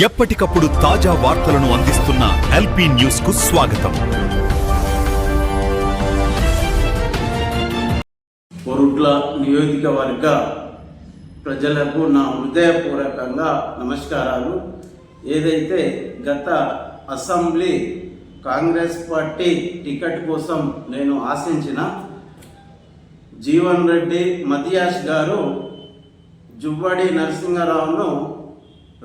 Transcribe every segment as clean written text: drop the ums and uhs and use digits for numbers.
ఎప్పటికప్పుడు తాజా వార్తలను అందిస్తున్న ఎల్పీ న్యూస్ కు స్వాగతం. కోరుట్ల నియోజకవర్గ ప్రజలకు నా హృదయపూర్వకంగా నమస్కారాలు. ఏదైతే గత అసెంబ్లీ కాంగ్రెస్ పార్టీ టికెట్ కోసం నేను ఆశించిన జీవన్ రెడ్డి మతియాస్ గారు జువ్వాడి నరసింహారావును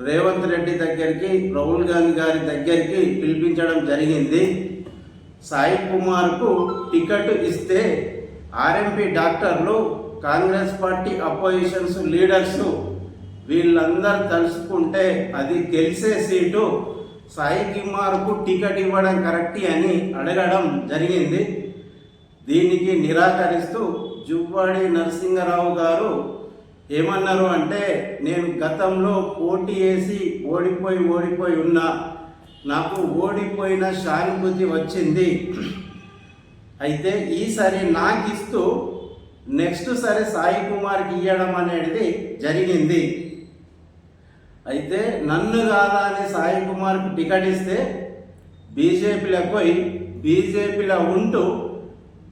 రేవంత్ రెడ్డి దగ్గరికి, రాహుల్ గాంధీ గారి దగ్గరికి పిలిపించడం జరిగింది. సాయి కుమార్కు టికెట్ ఇస్తే ఆర్ఎంపీ డాక్టర్లు, కాంగ్రెస్ పార్టీ అపోజిషన్స్ లీడర్స్ వీళ్ళందరూ తలుసుకుంటే అది గెలిచే సీటు, సాయి కుమార్కు టికెట్ ఇవ్వడం కరెక్ట్ అని అడగడం జరిగింది. దీనికి నిరాకరిస్తూ జువ్వాడి నరసింహారావు గారు ఏమన్నారు అంటే, నేను గతంలో పోటీ వేసి ఓడిపోయి ఉన్నా, నాకు ఓడిపోయిన సానుభూతి వచ్చింది, అయితే ఈసారి నాకు ఇస్తూ నెక్స్ట్ సారి సాయి కుమార్కి ఇవ్వడం అనేది జరిగింది. అయితే నన్ను కాదా అని సాయి కుమార్కి టికెట్ ఇస్తే బీజేపీలో పోయి బీజేపీలో ఉంటూ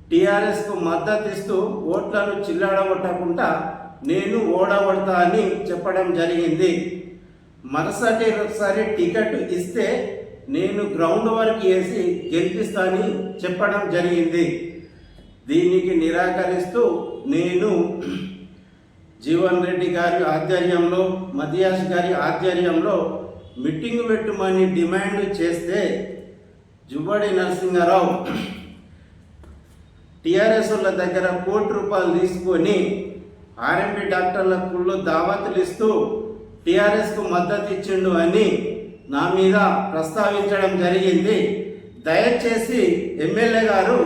టీఆర్ఎస్కు మద్దతు ఇస్తూ ఓట్లను చిల్లడగొట్టకుండా నేను ఓడగొడతా అని చెప్పడం జరిగింది. మరుసటిసారి టికెట్ ఇస్తే నేను గ్రౌండ్ వర్క్ వేసి గెలిపిస్తానని చెప్పడం జరిగింది. దీనికి నిరాకరిస్తూ నేను జీవన్ రెడ్డి గారి ఆధ్వర్యంలో, మతియాస్ గారి ఆధ్వర్యంలో మీటింగ్ పెట్టమని డిమాండ్ చేస్తే జువ్వాడి నరసింహారావు టీఆర్ఎస్ వాళ్ళ దగ్గర ₹1,00,00,000 తీసుకొని ఆర్ఎంపీ డాక్టర్ల కుళ్ళు దావతులు ఇస్తూ టీఆర్ఎస్కు మద్దతు ఇచ్చిండు అని నా మీద ప్రస్తావించడం జరిగింది. దయచేసి ఎమ్మెల్యే గారు,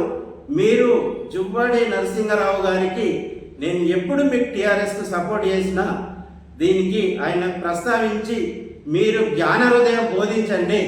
మీరు జువ్వాడి నరసింహారావు గారికి నేను ఎప్పుడు మీకు టీఆర్ఎస్కు సపోర్ట్ చేసినా దీనికి ఆయన ప్రస్తావించి మీరు జ్ఞాన హృదయం బోధించండి.